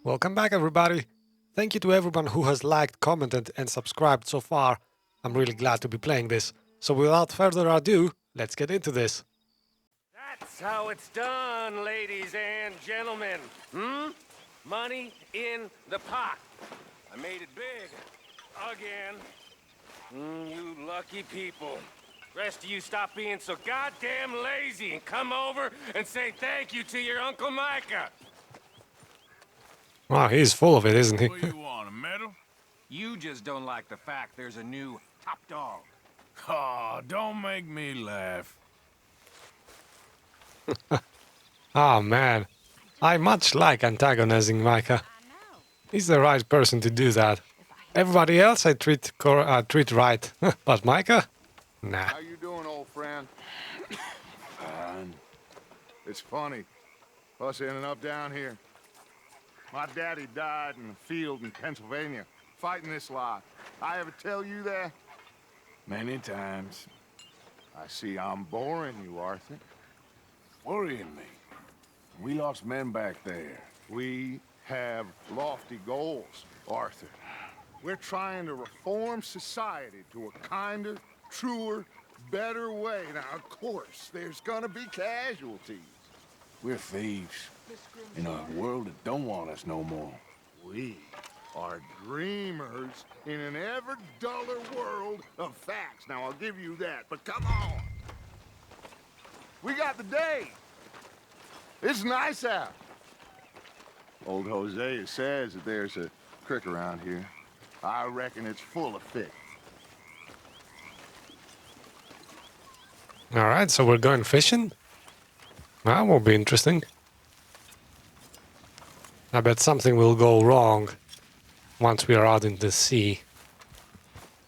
Welcome back, everybody. Thank you to everyone who has liked, commented, and subscribed so far. I'm really glad to be playing this. So without further ado, let's get into this. That's how it's done, ladies and gentlemen. Money in the pot. I made it big. Again. You lucky people. Rest of you stop being so goddamn lazy and come over and say thank you to your Uncle Micah. Wow, he's full of it, isn't he? What do you want, a medal? You just don't like the fact there's a new top dog. Aw, don't make me laugh. Ah, man. I much like antagonizing Micah. He's the right person to do that. Everybody else I treat right, but Micah? Nah. How you doing, old friend? Fine. It's funny, us ending up down here. My daddy died in the field in Pennsylvania, fighting this lot. I ever tell you that? Many times. I see I'm boring you, Arthur. Worrying me. We lost men back there. We have lofty goals, Arthur. We're trying to reform society to a kinder, truer, better way. Now, of course, there's gonna be casualties. We're thieves. In a world that don't want us no more. We are dreamers in an ever duller world of facts. Now, I'll give you that, but come on. We got the day. It's nice out. Old Hosea says that there's a creek around here. I reckon it's full of fish. Alright, so we're going fishing? That will be interesting. I bet something will go wrong once we are out in the sea.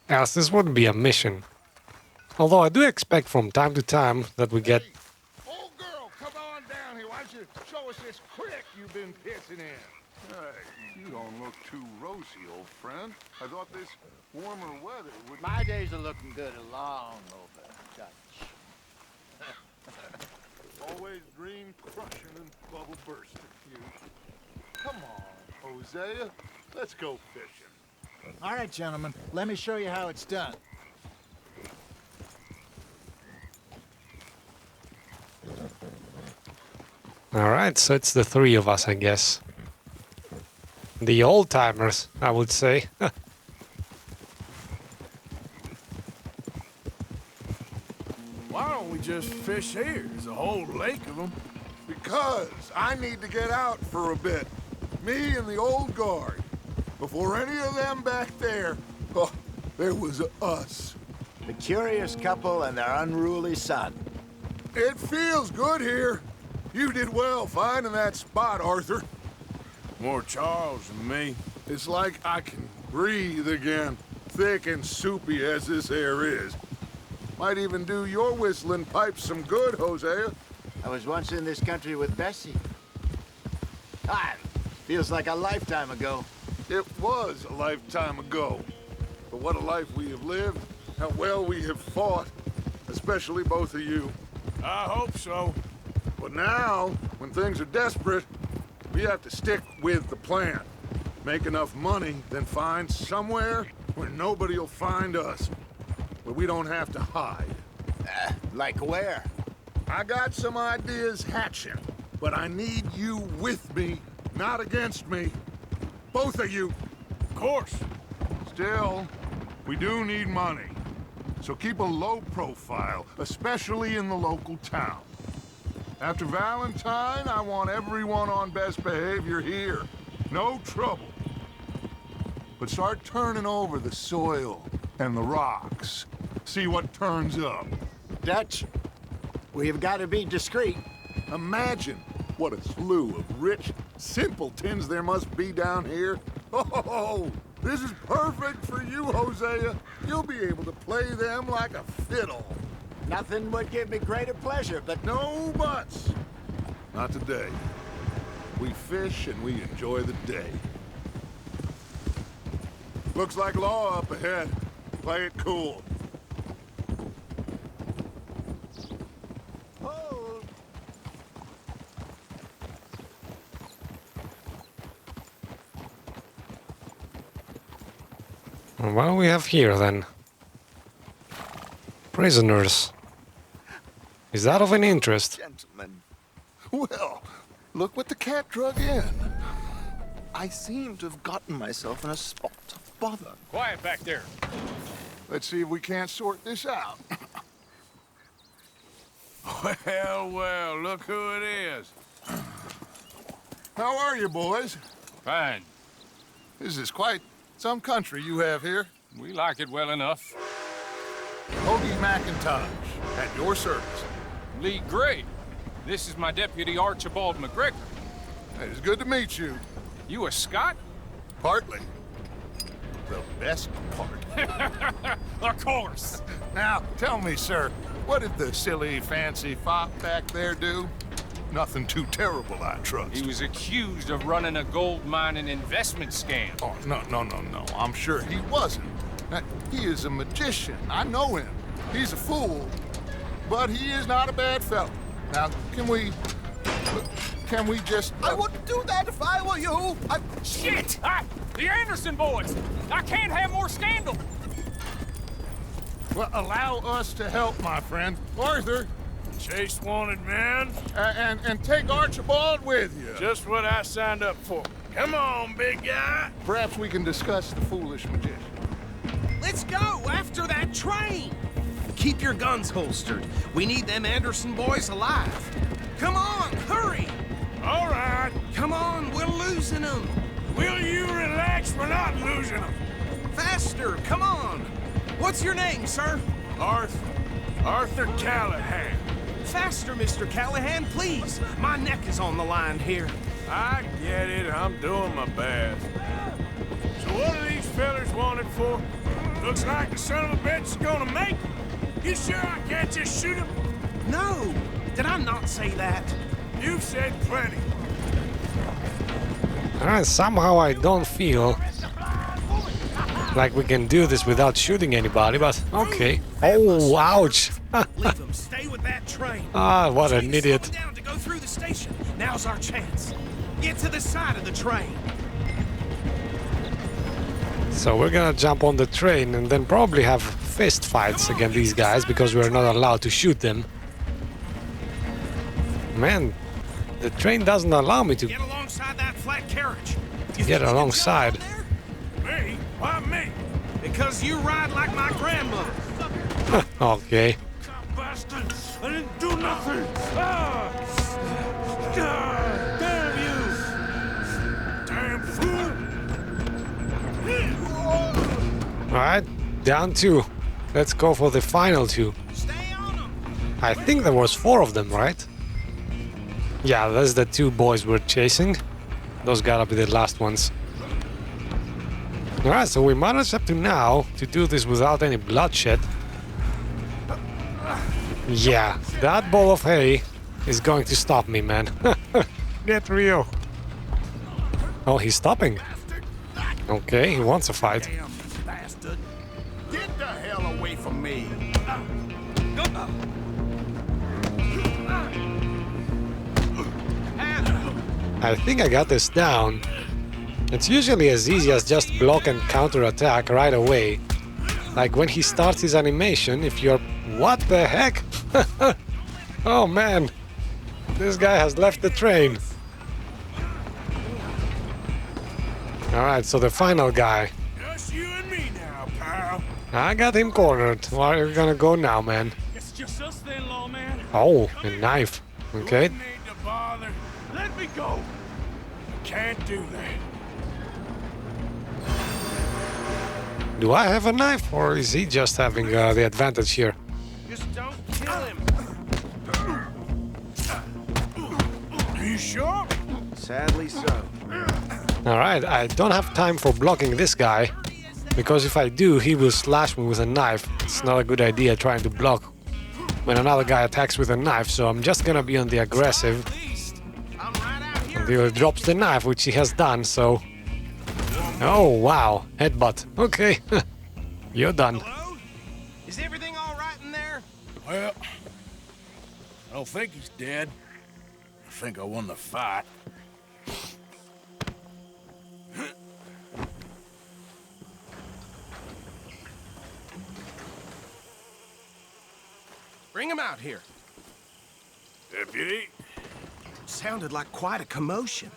Else this wouldn't be a mission. Although I do expect from time to time that we get... Hey, old girl, come on down here. Why don't you show us this creek you've been pissing in? Hey, you don't look too rosy, old friend. I thought this warmer weather would... My days are looking good along over, Dutch. Always dream crushing and bubble bursting, you. Come on, Hosea. Let's go fishing. All right, gentlemen, let me show you how it's done. Alright, so it's the three of us, I guess. The old-timers, I would say. Why don't we just fish here? There's a whole lake of them. Because I need to get out for a bit. Me and the old guard. Before any of them back there, oh, there was us. The curious couple and their unruly son. It feels good here. You did well finding that spot, Arthur. More Charles than me. It's like I can breathe again, thick and soupy as this air is. Might even do your whistling pipes some good, Hosea. I was once in this country with Bessie. Ah, feels like a lifetime ago. It was a lifetime ago. But what a life we have lived, how well we have fought, especially both of you. I hope so. But now, when things are desperate, we have to stick with the plan. Make enough money, then find somewhere where nobody will find us. Where we don't have to hide. Like where? I got some ideas hatching, but I need you with me, not against me. Both of you. Of course. Still, we do need money. So keep a low profile, especially in the local town. After Valentine, I want everyone on best behavior here. No trouble. But start turning over the soil and the rocks. See what turns up. Dutch, we've got to be discreet. Imagine what a slew of rich simpletons there must be down here. Oh, this is perfect for you, Hosea. You'll be able to play them like a fiddle. Nothing would give me greater pleasure, but No buts. Not today. We fish and we enjoy the day. Looks like law up ahead. Play it cool. What do we have here then? Prisoners. Is that of any interest? Gentlemen. Well, look what the cat drug in. I seem to have gotten myself in a spot of bother. Quiet back there. Let's see if we can't sort this out. Well, well, look who it is. How are you, boys? Fine. This is quite some country you have here. We like it well enough. Hoagie McIntosh, at your service. Lee Gray. This is my deputy Archibald McGregor. It's good to meet you. You a Scot? Partly. The best part. Of course. Now, tell me, sir, what did the silly, fancy fop back there do? Nothing too terrible, I trust. He was accused of running a gold mining investment scam. Oh, no. I'm sure he wasn't. He is a magician. I know him. He's a fool. But he is not a bad fellow. Now, can we just... I wouldn't do that if I were you. Shit! The Anderson boys! I can't have more scandal! Well, allow us to help, my friend. Arthur, Chase wanted man. and take Archibald with you. Just what I signed up for. Come on, big guy. Perhaps we can discuss the foolish magician. Let's go after that train! Keep your guns holstered. We need them Anderson boys alive. Come on, hurry! All right. Come on, we're losing them. Will you relax? We're not losing them. Faster, come on. What's your name, sir? Arthur Callahan. Faster, Mr. Callahan, please. My neck is on the line here. I get it. I'm doing my best. So what are these fellers wanted for? Looks like the son of a bitch is gonna make it. You sure I can't just shoot him? No, did I not say that? You've said plenty. Alright, somehow I don't feel like we can do this without shooting anybody, but okay. Oh, ouch! Leave them. Stay with that train. Ah, what an Chase, idiot. slow down to go through the station. Now's our chance. Get to the side of the train. So we're gonna jump on the train and then probably have fist fights against these guys because we're not allowed to shoot them. Man, the train doesn't allow me to Get alongside that flat carriage. get alongside. Me? Why me? Because you ride like my grandmother. Okay. Bastard! I didn't do nothing! Ah! God damn you! Damn fool! Alright, down 2. Let's go for the final 2. Stay on them. I think there was 4 of them, right? Yeah, that's the 2 boys we're chasing. Those gotta be the last ones. Alright, so we managed up to now to do this without any bloodshed. Yeah, that ball of hay is going to stop me, man. Get real. Oh, he's stopping. Okay, he wants a fight. Damn bastard! Get the hell away from me! I think I got this down. It's usually as easy as just block and counter attack right away. Like when he starts his animation, if you're... What the heck? Oh man, this guy has left the train. Alright, so the final guy. Just you and me now, pal. I got him cornered. Where are you gonna go now, man? It's just us then, lawman. Oh, a knife. Okay. Don't need to bother. Let me go. Can't do that. Do I have a knife, or is he just having the advantage here? Just don't kill him. Are you sure? Sadly so. Alright, I don't have time for blocking this guy, because if I do, he will slash me with a knife. It's not a good idea trying to block when another guy attacks with a knife, so I'm just gonna be on the aggressive I'm right out here. until he drops the knife, which he has done, so... Oh, wow. Headbutt. Okay. You're done. Hello? Is everything all right in there? Well, I don't think he's dead. I think I won the fight. Bring him out here. Deputy, Sounded like quite a commotion.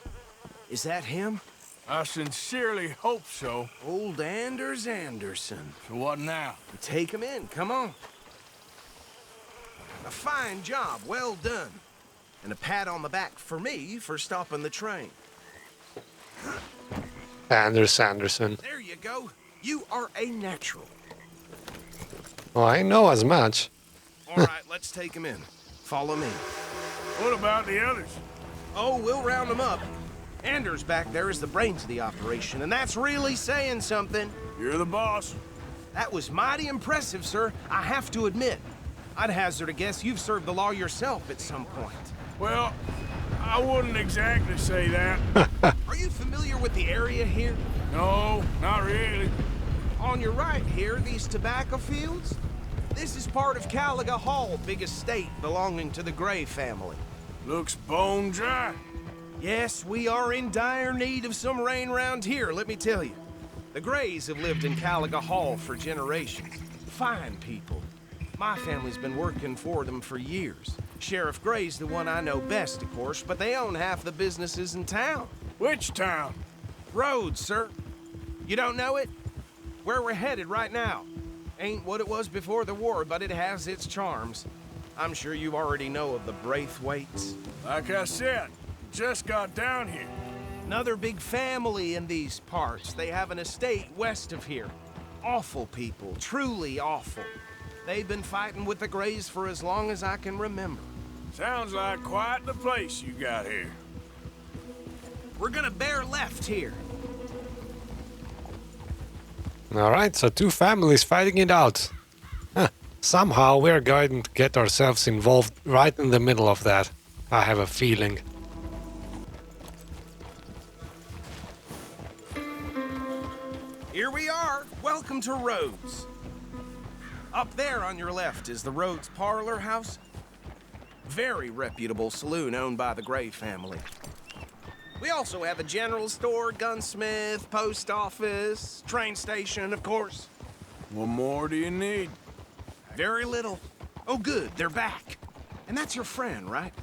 Is that him? I sincerely hope so. Old Anders Anderson. So what now? Take him in, come on. A fine job, well done. And a pat on the back for me for stopping the train. Anderson. There you go. You are a natural. Well, I know as much. All right, let's take him in. Follow me. What about the others? Oh, we'll round them up. Anders back there is the brains of the operation, and that's really saying something. You're the boss. That was mighty impressive, sir. I have to admit. I'd hazard a guess you've served the law yourself at some point. Well, I wouldn't exactly say that. Are you familiar with the area here? No, not really. On your right here, these tobacco fields? This is part of Caliga Hall, big estate belonging to the Gray family. Looks bone dry. Yes, we are in dire need of some rain round here, let me tell you. The Grays have lived in Caliga Hall for generations. Fine people. My family's been working for them for years. Sheriff Gray's the one I know best, of course, but they own half the businesses in town. Which town? Rhodes, sir. You don't know it? Where we're headed right now. Ain't what it was before the war, but it has its charms. I'm sure you already know of the Braithwaites. Like I said, just got down here. Another big family in these parts. They have an estate west of here. Awful people, truly awful. They've been fighting with the Grays for as long as I can remember. Sounds like quite the place you got here. We're gonna bear left here. Alright, so two families fighting it out. Huh. Somehow we're going to get ourselves involved right in the middle of that. I have a feeling. Here we are. Welcome to Rhodes. Up there on your left is the Rhodes Parlor House. Very reputable saloon owned by the Gray family. We also have a general store, gunsmith, post office, train station, of course. What more do you need? Very little. Oh, good, they're back. And that's your friend, right?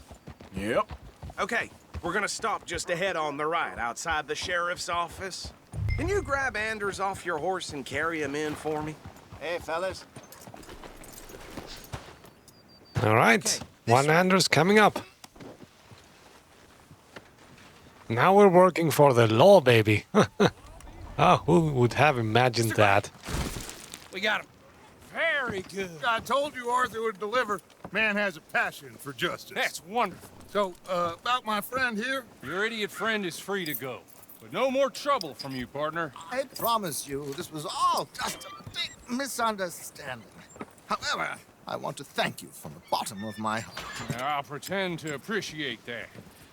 Yep. Okay, we're gonna stop just ahead on the right, outside the sheriff's office. Can you grab Anders off your horse and carry him in for me? Hey, fellas. Alright, Okay, one Anders coming up. Now we're working for the law, baby. Oh, who would have imagined that? We got him. Very good. I told you Arthur would deliver. Man has a passion for justice. That's wonderful. So, about my friend here? Your idiot friend is free to go. But no more trouble from you, partner. I promise you, this was all just a big misunderstanding. However, I want to thank you from the bottom of my heart. I'll pretend to appreciate that.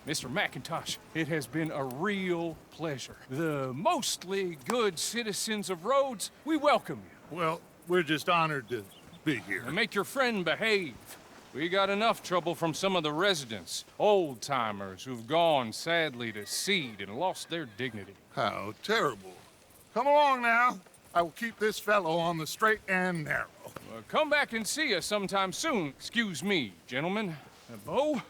Mr. McIntosh, it has been a real pleasure. The mostly good citizens of Rhodes, we welcome you. Well, we're just honored to be here. And make your friend behave. We got enough trouble from some of the residents, old-timers who've gone, sadly, to seed and lost their dignity. How terrible. Come along now. I will keep this fellow on the straight and narrow. Come back and see us sometime soon. Excuse me, gentlemen. Bo,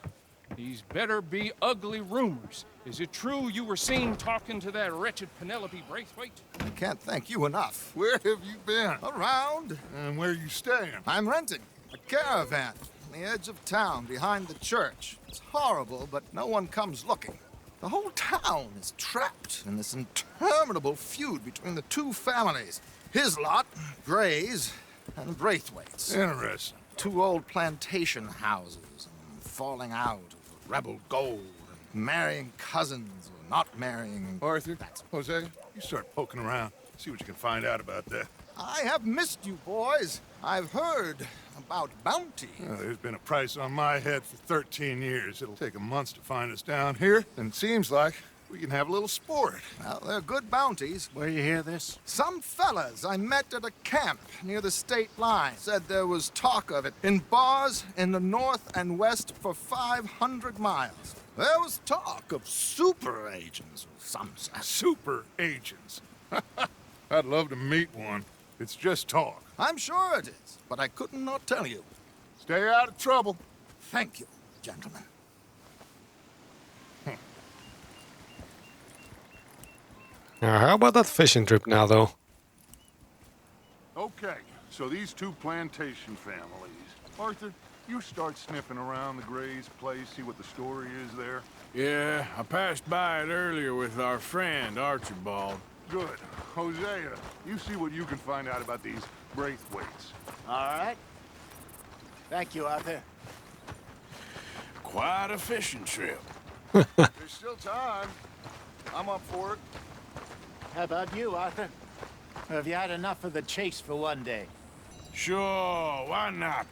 these better be ugly rumors. Is it true you were seen talking to that wretched Penelope Braithwaite? I can't thank you enough. Where have you been? Around, And where you staying? I'm renting a caravan on the edge of town behind the church. It's horrible, but no one comes looking. The whole town is trapped in this interminable feud between the two families. His lot, Gray's, and Braithwaite's. Interesting. Two old plantation houses, and falling out of rebel gold, and marrying cousins or not marrying. Arthur, Hosea, you start poking around. See what you can find out about that. I have missed you, boys. I've heard about bounty. There's been a price on my head for 13 years. It'll take 'em months to find us down here, and it seems like we can have a little sport. Well, they're good bounties. Where you hear this? Some fellas I met at a camp near the state line said there was talk of it in bars in the north and west for 500 miles. There was talk of super agents of some sort. Super agents. I'd love to meet one. It's just talk. I'm sure it is, but I couldn't not tell you. Stay out of trouble. Thank you, gentlemen. How about that fishing trip now, though? Okay, so these two plantation families. Arthur, you start sniffing around the Gray's place, see what the story is there. Yeah, I passed by it earlier with our friend, Archibald. Good. Hosea, you see what you can find out about these Braithwaites. All right. Thank you, Arthur. Quite a fishing trip. There's still time. I'm up for it. How about you, Arthur? Or have you had enough of the chase for one day? Sure, why not?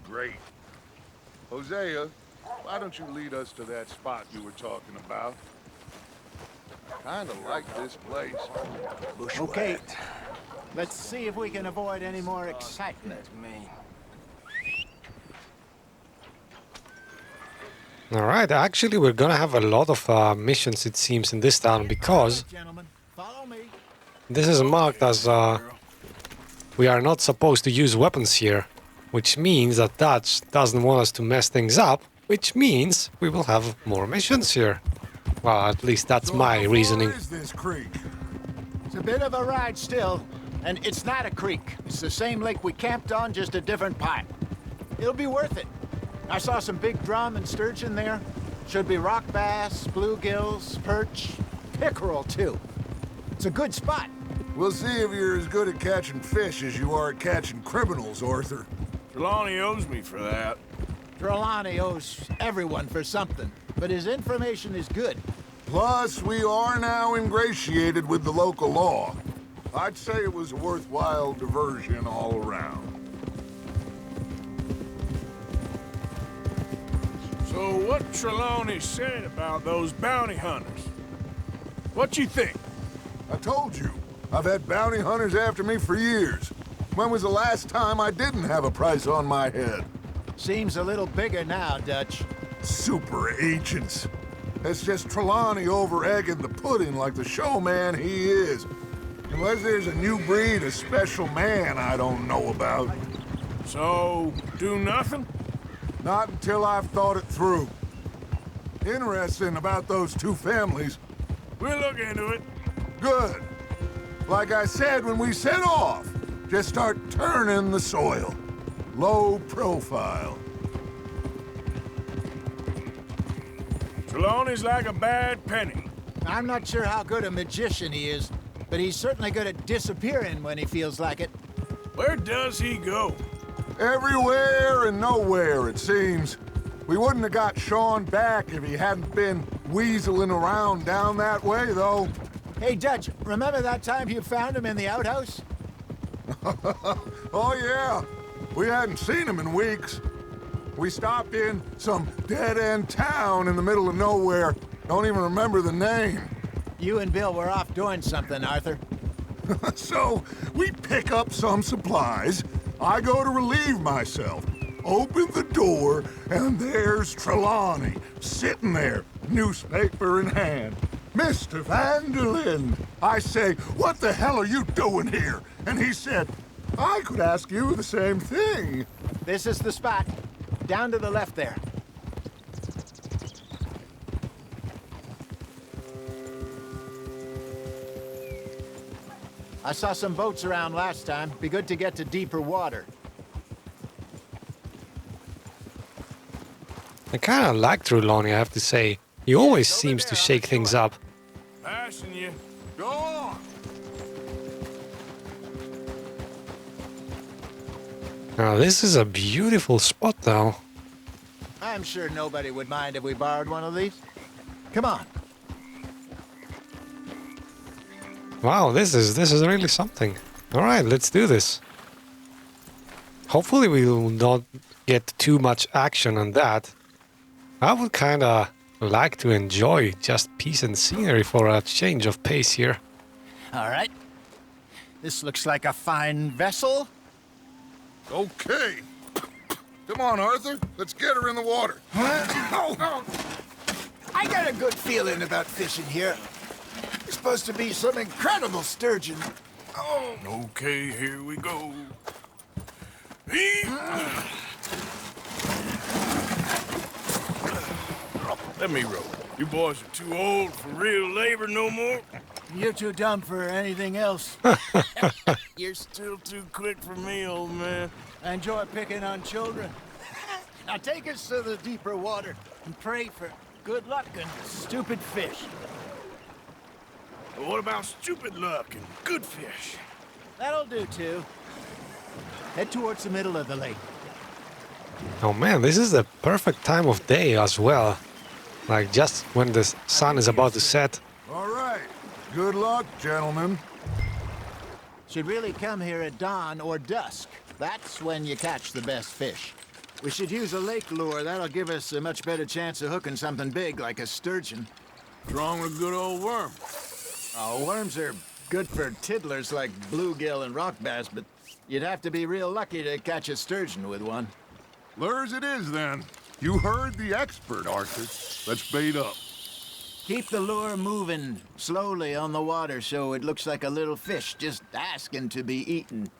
Great. Hosea, why don't you lead us to that spot you were talking about? Kinda like this place. Okay. Let's see if we can avoid any more excitement. Alright, actually we're gonna have a lot of missions, it seems, in this town, because Gentlemen, follow me. this is marked as we are not supposed to use weapons here, which means that Dutch doesn't want us to mess things up, which means we will have more missions here. Well, at least that's my reasoning. Where is this creek? It's a bit of a ride still, and it's not a creek. It's the same lake we camped on, just a different part. It'll be worth it. I saw some big drum and sturgeon there. Should be rock bass, bluegills, perch, pickerel too. It's a good spot. We'll see if you're as good at catching fish as you are at catching criminals, Arthur. Trelawny owes me for that. Trelawny owes everyone for something, but his information is good. Plus, we are now ingratiated with the local law. I'd say it was a worthwhile diversion all around. So what Trelawny said about those bounty hunters? What you think? I told you, I've had bounty hunters after me for years. When was the last time I didn't have a price on my head? Seems a little bigger now, Dutch. Super agents. It's just Trelawny over-egging the pudding like the showman he is. Unless there's a new breed of special man I don't know about. So, do nothing? Not until I've thought it through. Interesting about those two families. We'll look into it. Good. Like I said when we set off, just start turning the soil. Low profile. Trelawny's like a bad penny. I'm not sure how good a magician he is, but he's certainly good at disappearing when he feels like it. Where does he go? Everywhere and nowhere, it seems. We wouldn't have got Sean back if he hadn't been weaseling around down that way, though. Hey, Dutch, remember that time you found him in the outhouse? Oh, yeah. We hadn't seen him in weeks. We stopped in some dead-end town in the middle of nowhere. Don't even remember the name. You and Bill were off doing something, Arthur. So, we pick up some supplies. I go to relieve myself. Open the door, and there's Trelawny, sitting there, newspaper in hand. Mr. Van der Linde. I say, what the hell are you doing here? And he said, I could ask you the same thing. This is the spot. Down to the left there. I saw some boats around last time. Be good to get to deeper water. I kind of like Trelawny, I have to say. He always seems to shake things up. Passing you. Go on. Now, this is a beautiful spot, though. I'm sure nobody would mind if we borrowed one of these. Come on. Wow, this is really something. All right, let's do this. Hopefully we will not get too much action on that. I would kind of like to enjoy just peace and scenery for a change of pace here. All right. This looks like a fine vessel. Okay. Come on, Arthur. Let's get her in the water. I got a good feeling about fishing here. There's supposed to be some incredible sturgeon. Okay, here we go. Let me row. You boys are too old for real labor no more. You're too dumb for anything else. You're still too quick for me, old man. I enjoy picking on children. Now take us to the deeper water and pray for good luck and stupid fish. But what about stupid luck and good fish? That'll do, too. Head towards the middle of the lake. Oh man, this is the perfect time of day as well. Like just when the sun is about to set. All right. Good luck, gentlemen. Should really come here at dawn or dusk. That's when you catch the best fish. We should use a lake lure. That'll give us a much better chance of hooking something big like a sturgeon. What's wrong with a good old worm? Oh, worms are good for tiddlers like bluegill and rock bass, but you'd have to be real lucky to catch a sturgeon with one. Lures it is, then. You heard the expert, Arthur. Let's bait up. Keep the lure moving slowly on the water so it looks like a little fish just asking to be eaten.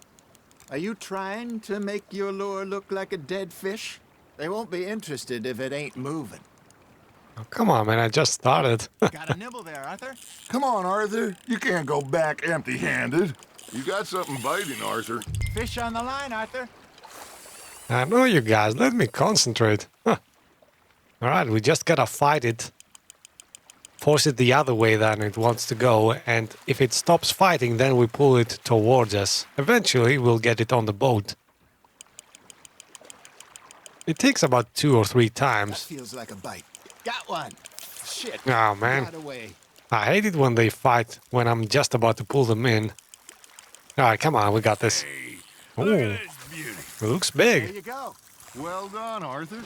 Are you trying to make your lure look like a dead fish? They won't be interested if it ain't moving. Oh, come on, man, I just started. Got a nibble there, Arthur? Come on, Arthur. You can't go back empty-handed. You got something biting, Arthur. Fish on the line, Arthur. I know you guys, let me concentrate. Huh. Alright, we just gotta fight it. Force it the other way than it wants to go, and if it stops fighting, then we pull it towards us. Eventually, we'll get it on the boat. It takes about 2 or 3 times. Feels like a bite. Got one. Shit. Oh, man. Got away. I hate it when they fight when I'm just about to pull them in. Alright, come on, we got this. Hey, Ooh, look it at this beauty. looks There big. you go. Well done, Arthur.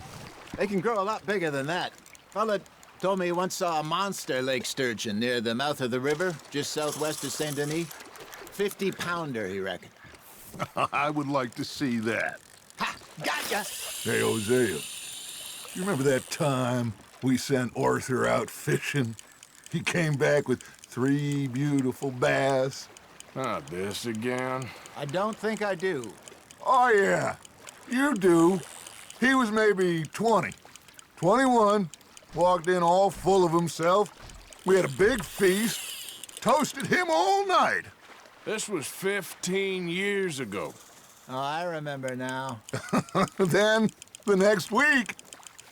They can grow a lot bigger than that. Fella told me he once saw a monster lake sturgeon near the mouth of the river, just southwest of Saint Denis. 50-pounder, he reckoned. I would like to see that. Ha! Gotcha! Hey, Hosea. You remember that time we sent Arthur out fishing? He came back with 3 beautiful bass. Not this again. I don't think I do. Oh, yeah. You do. He was maybe 20. 21. Walked in all full of himself. We had a big feast. Toasted him all night. This was 15 years ago. Oh, I remember now. Then, the next week,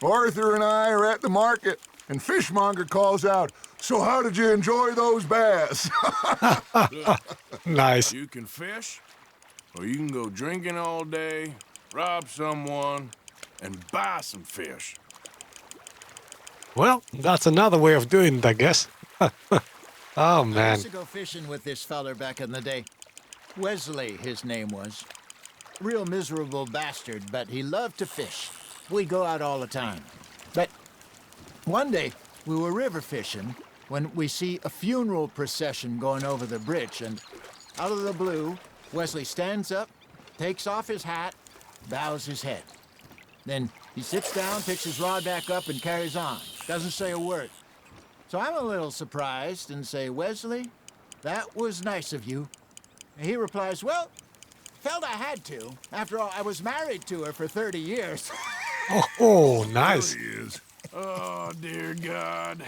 Arthur and I are at the market, and Fishmonger calls out, "So how did you enjoy those bass?" Nice. You can fish, or you can go drinking all day, rob someone, and buy some fish. Well, that's another way of doing it, I guess. Oh, I man. used to go fishing with this feller back in the day. Wesley, his name was. Real miserable bastard, but he loved to fish. We'd go out all the time. But one day, we were river fishing when we see a funeral procession going over the bridge, and out of the blue, Wesley stands up, takes off his hat, bows his head. Then he sits down, picks his rod back up, and carries on. Doesn't say a word. So I'm a little surprised and say, "Wesley, that was nice of you." And he replies, "Well, felt I had to. After all, I was married to her for 30 years. Oh, nice. There he is. Oh, dear God.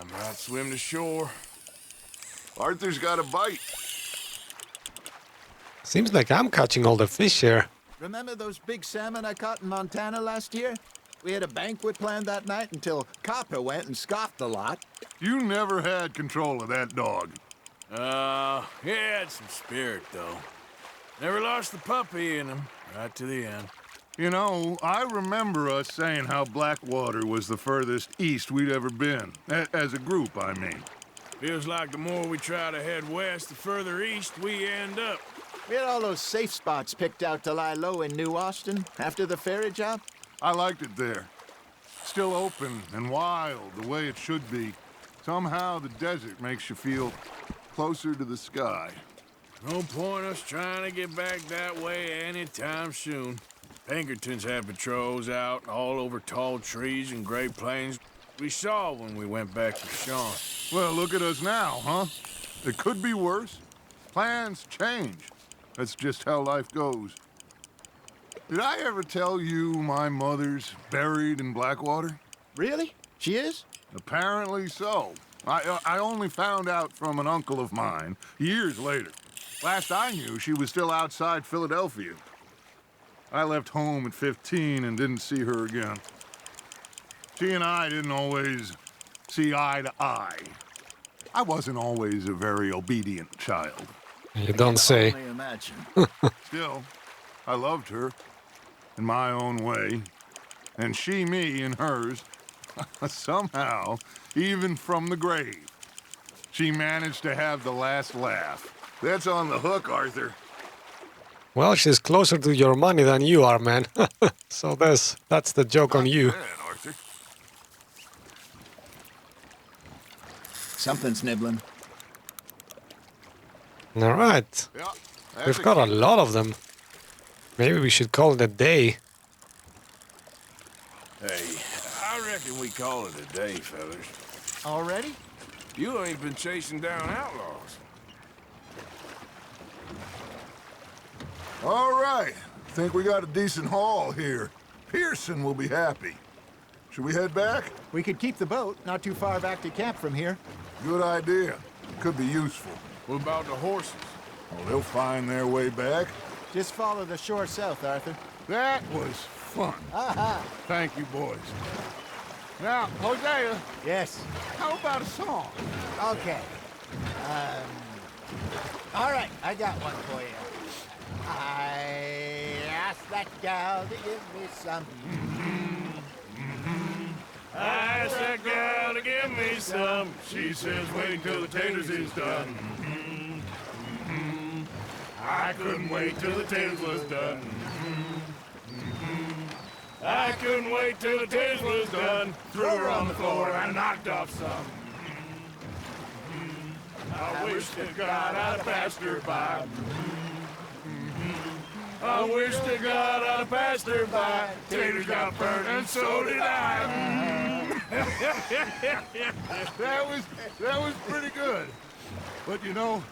I might swim to shore. Arthur's got a bite. Seems like I'm catching all the fish here. Remember those big salmon I caught in Montana last year? We had a banquet planned that night until Copper went and scoffed the lot. You never had control of that dog. He had some spirit, though. Never lost the puppy in him, right to the end. You know, I remember us saying how Blackwater was the furthest east we'd ever been. As a group, I mean. Feels like the more we try to head west, the further east we end up. We had all those safe spots picked out to lie low in New Austin after the ferry job. I liked it there. Still open and wild, the way it should be. Somehow the desert makes you feel closer to the sky. No point us trying to get back that way anytime soon. Pinkertons had patrols out all over tall trees and Great Plains. We saw when we went back to Sean. Well, look at us now, huh? It could be worse. Plans change. That's just how life goes. Did I ever tell you my mother's buried in Blackwater? Really? She is? Apparently so. I only found out from an uncle of mine years later. Last I knew, she was still outside Philadelphia. I left home at 15 and didn't see her again. She and I didn't always see eye to eye. I wasn't always a very obedient child. You don't say. Only imagine. Still, I loved her in my own way, and she me in hers. Somehow, even from the grave, she managed to have the last laugh. That's on the hook, Arthur. Well, she's closer to your money than you are, man. So that's the joke on you. Not bad, Arthur. Something's nibbling. All right. Yeah, We've got a lot of them. Maybe we should call it a day. Hey, I reckon we call it a day, fellas. Already? You ain't been chasing down outlaws. All right. Think we got a decent haul here. Pearson will be happy. Should we head back? We could keep the boat not too far back to camp from here. Good idea. Could be useful. What about the horses? Well, they'll find their way back. Just follow the shore south, Arthur. That was fun. Aha! Thank you, boys. Now, Hosea, Yes. how about a song? Okay. All right, I got one for you. I asked that gal to give me some. I asked that gal to give me some. She says wait till the taters is done. I couldn't wait till the taters was done. I couldn't wait till the taters was done. Threw her on the floor and knocked off some. I wish to God I'd passed her by. I wish to God I'd passed her by. Taters got burned and so did I. That was pretty good. But you know,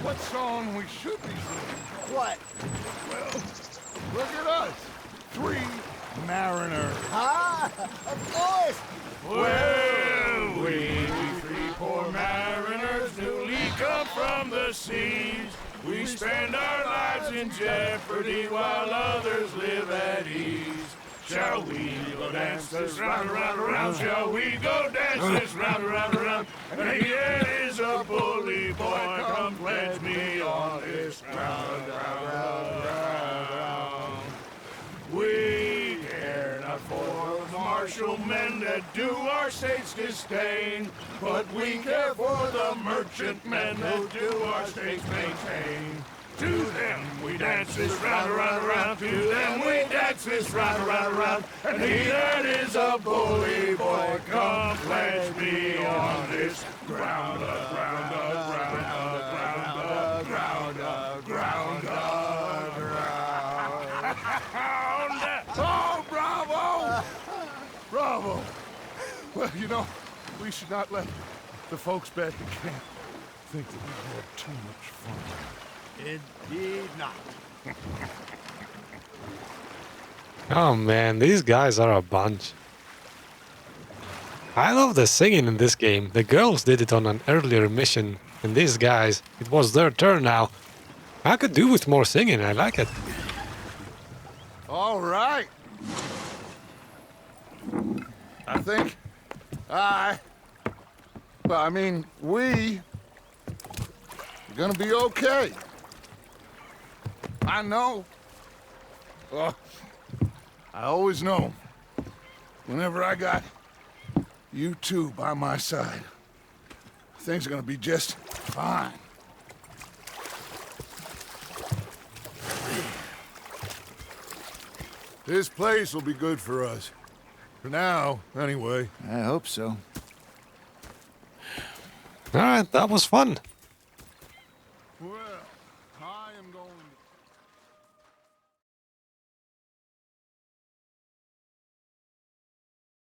what song we should be singing? What? Well, look at us. 3 mariners. Ah, of course. Well, we 3 poor mariners newly come from the seas. We spend our lives in jeopardy while others live at ease. Shall we go dance this round, around, around? Shall we go dance this round, around, around? And here is a bully boy, come pledge me on this ground, ground. We care not for the martial men that do our states disdain, but we care for the merchant men that do our states maintain. To them we dance this round, around, around. To them we dance this round, around, around. And he that is a bully boy, come pledge me on this ground, ground, ground, ground, ground, ground, ground. Oh, bravo! Bravo! Well, you know, we should not let the folks back at camp think that we had too much fun. Indeed not. Oh man, these guys are a bunch. I love the singing in this game. The girls did it on an earlier mission, and these guys, it was their turn now. I could do with more singing, I like it. All right. I think we are gonna be okay. I know. I always know. Whenever I got you two by my side, things are gonna be just fine. This place will be good for us. For now, anyway. I hope so. Alright, that was fun.